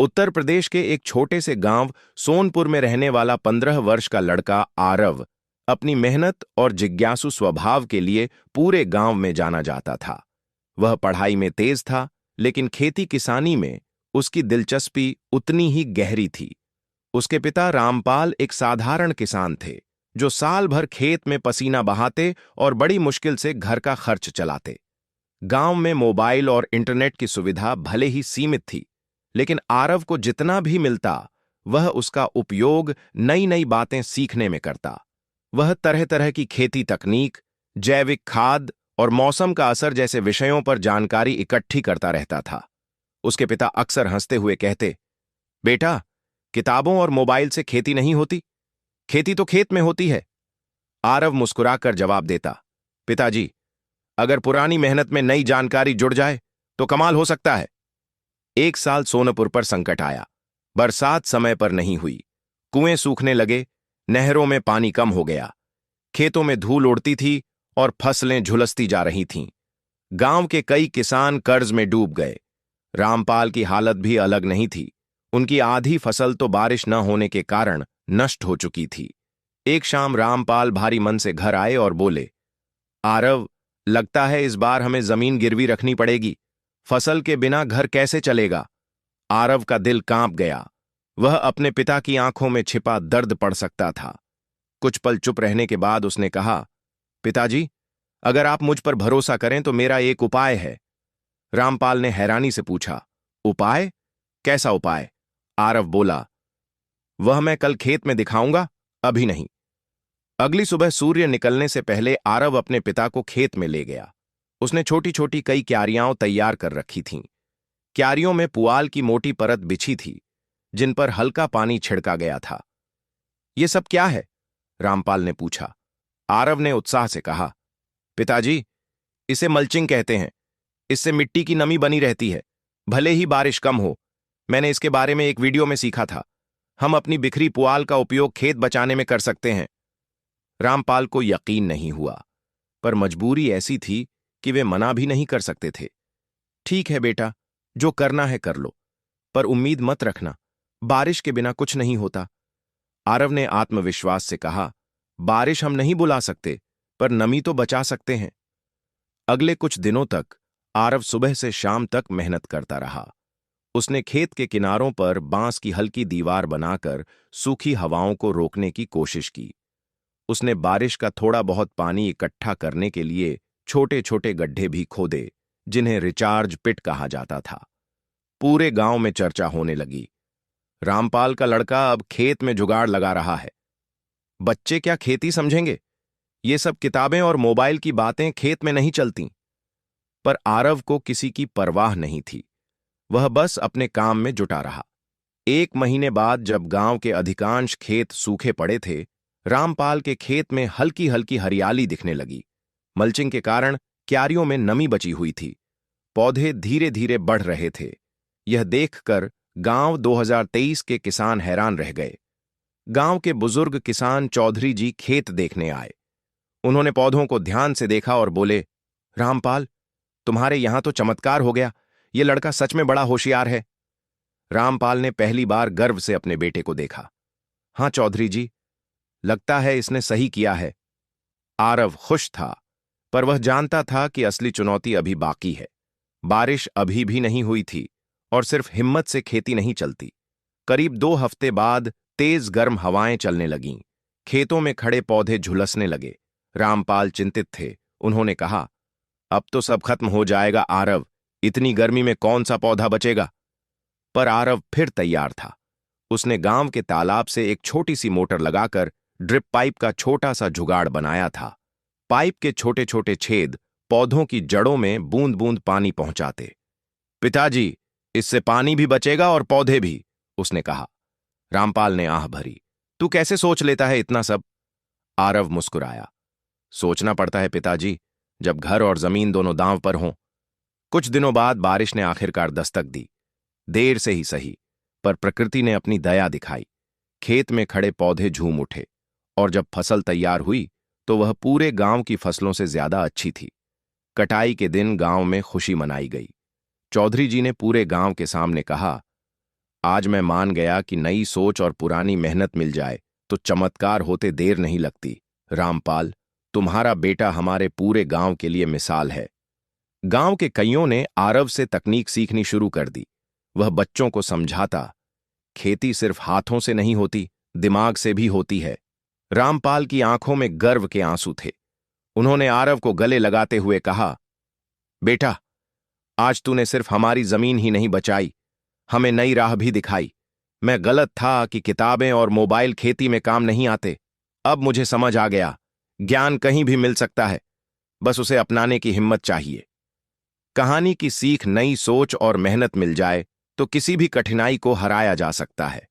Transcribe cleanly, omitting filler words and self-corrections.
उत्तर प्रदेश के एक छोटे से गांव सोनपुर में रहने वाला 15 वर्ष का लड़का आरव अपनी मेहनत और जिज्ञासु स्वभाव के लिए पूरे गांव में जाना जाता था। वह पढ़ाई में तेज था, लेकिन खेती किसानी में उसकी दिलचस्पी उतनी ही गहरी थी। उसके पिता रामपाल एक साधारण किसान थे, जो साल भर खेत में पसीना बहाते और बड़ी मुश्किल से घर का खर्च चलाते। गांव में मोबाइल और इंटरनेट की सुविधा भले ही सीमित थी, लेकिन आरव को जितना भी मिलता वह उसका उपयोग नई नई बातें सीखने में करता। वह तरह तरह की खेती तकनीक, जैविक खाद और मौसम का असर जैसे विषयों पर जानकारी इकट्ठी करता रहता था। उसके पिता अक्सर हंसते हुए कहते, बेटा, किताबों और मोबाइल से खेती नहीं होती, खेती तो खेत में होती है। आरव मुस्कुराकर जवाब देता, पिताजी, अगर पुरानी मेहनत में नई जानकारी जुड़ जाए तो कमाल हो सकता है। एक साल सोनपुर पर संकट आया। बरसात समय पर नहीं हुई, कुएं सूखने लगे, नहरों में पानी कम हो गया, खेतों में धूल उड़ती थी और फसलें झुलसती जा रही थीं। गांव के कई किसान कर्ज में डूब गए। रामपाल की हालत भी अलग नहीं थी। उनकी आधी फसल तो बारिश न होने के कारण नष्ट हो चुकी थी। एक शाम रामपाल भारी मन से घर आए और बोले, आरव, लगता है इस बार हमें जमीन गिरवी रखनी पड़ेगी। फसल के बिना घर कैसे चलेगा। आरव का दिल कांप गया। वह अपने पिता की आंखों में छिपा दर्द पढ़ सकता था। कुछ पल चुप रहने के बाद उसने कहा, पिताजी, अगर आप मुझ पर भरोसा करें तो मेरा एक उपाय है। रामपाल ने हैरानी से पूछा, उपाय? कैसा उपाय? आरव बोला, वह मैं कल खेत में दिखाऊंगा, अभी नहीं। अगली सुबह सूर्य निकलने से पहले आरव अपने पिता को खेत में ले गया। उसने छोटी छोटी कई क्यारियां तैयार कर रखी थीं। क्यारियों में पुआल की मोटी परत बिछी थी, जिन पर हल्का पानी छिड़का गया था। यह सब क्या है? रामपाल ने पूछा। आरव ने उत्साह से कहा, पिताजी, इसे मल्चिंग कहते हैं। इससे मिट्टी की नमी बनी रहती है, भले ही बारिश कम हो। मैंने इसके बारे में एक वीडियो में सीखा था। हम अपनी बिखरी पुआल का उपयोग खेत बचाने में कर सकते हैं। रामपाल को यकीन नहीं हुआ, पर मजबूरी ऐसी थी कि वे मना भी नहीं कर सकते थे। ठीक है बेटा, जो करना है कर लो, पर उम्मीद मत रखना, बारिश के बिना कुछ नहीं होता। आरव ने आत्मविश्वास से कहा, बारिश हम नहीं बुला सकते, पर नमी तो बचा सकते हैं। अगले कुछ दिनों तक आरव सुबह से शाम तक मेहनत करता रहा। उसने खेत के किनारों पर बांस की हल्की दीवार बनाकर सूखी हवाओं को रोकने की कोशिश की। उसने बारिश का थोड़ा बहुत पानी इकट्ठा करने के लिए छोटे छोटे गड्ढे भी खोदे, जिन्हें रिचार्ज पिट कहा जाता था। पूरे गांव में चर्चा होने लगी, रामपाल का लड़का अब खेत में जुगाड़ लगा रहा है। बच्चे क्या खेती समझेंगे? ये सब किताबें और मोबाइल की बातें खेत में नहीं चलती। पर आरव को किसी की परवाह नहीं थी। वह बस अपने काम में जुटा रहा। एक महीने बाद जब गांव के अधिकांश खेत सूखे पड़े थे, रामपाल के खेत में हल्की हल्की हरियाली दिखने लगी। मल्चिंग के कारण क्यारियों में नमी बची हुई थी। पौधे धीरे धीरे बढ़ रहे थे। यह देखकर गांव 2023 के किसान हैरान रह गए। गांव के बुजुर्ग किसान चौधरी जी खेत देखने आए। उन्होंने पौधों को ध्यान से देखा और बोले, रामपाल, तुम्हारे यहां तो चमत्कार हो गया। यह लड़का सच में बड़ा होशियार है। रामपाल ने पहली बार गर्व से अपने बेटे को देखा। हां चौधरी जी, लगता है इसने सही किया है। आरव खुश था, पर वह जानता था कि असली चुनौती अभी बाकी है। बारिश अभी भी नहीं हुई थी और सिर्फ हिम्मत से खेती नहीं चलती। करीब 2 हफ्ते बाद तेज गर्म हवाएं चलने लगीं। खेतों में खड़े पौधे झुलसने लगे। रामपाल चिंतित थे। उन्होंने कहा, अब तो सब खत्म हो जाएगा आरव, इतनी गर्मी में कौन सा पौधा बचेगा। पर आरव फिर तैयार था। उसने गांव के तालाब से एक छोटी सी मोटर लगाकर ड्रिप पाइप का छोटा सा जुगाड़ बनाया था। पाइप के छोटे छोटे छेद पौधों की जड़ों में बूंद बूंद पानी पहुंचाते। पिताजी, इससे पानी भी बचेगा और पौधे भी, उसने कहा। रामपाल ने आह भरी, तू कैसे सोच लेता है इतना सब? आरव मुस्कुराया, सोचना पड़ता है पिताजी, जब घर और जमीन दोनों दांव पर हों। कुछ दिनों बाद बारिश ने आखिरकार दस्तक दी। देर से ही सही, पर प्रकृति ने अपनी दया दिखाई। खेत में खड़े पौधे झूम उठे और जब फसल तैयार हुई तो वह पूरे गांव की फसलों से ज्यादा अच्छी थी। कटाई के दिन गांव में खुशी मनाई गई। चौधरी जी ने पूरे गांव के सामने कहा, आज मैं मान गया कि नई सोच और पुरानी मेहनत मिल जाए तो चमत्कार होते देर नहीं लगती। रामपाल, तुम्हारा बेटा हमारे पूरे गांव के लिए मिसाल है। गांव के कईयों ने आरव से तकनीक सीखनी शुरू कर दी। वह बच्चों को समझाता, खेती सिर्फ हाथों से नहीं होती, दिमाग से भी होती है। रामपाल की आंखों में गर्व के आंसू थे। उन्होंने आरव को गले लगाते हुए कहा, बेटा, आज तूने सिर्फ हमारी जमीन ही नहीं बचाई, हमें नई राह भी दिखाई। मैं गलत था कि किताबें और मोबाइल खेती में काम नहीं आते। अब मुझे समझ आ गया, ज्ञान कहीं भी मिल सकता है, बस उसे अपनाने की हिम्मत चाहिए। कहानी की सीख, नई सोच और मेहनत मिल जाए तो किसी भी कठिनाई को हराया जा सकता है।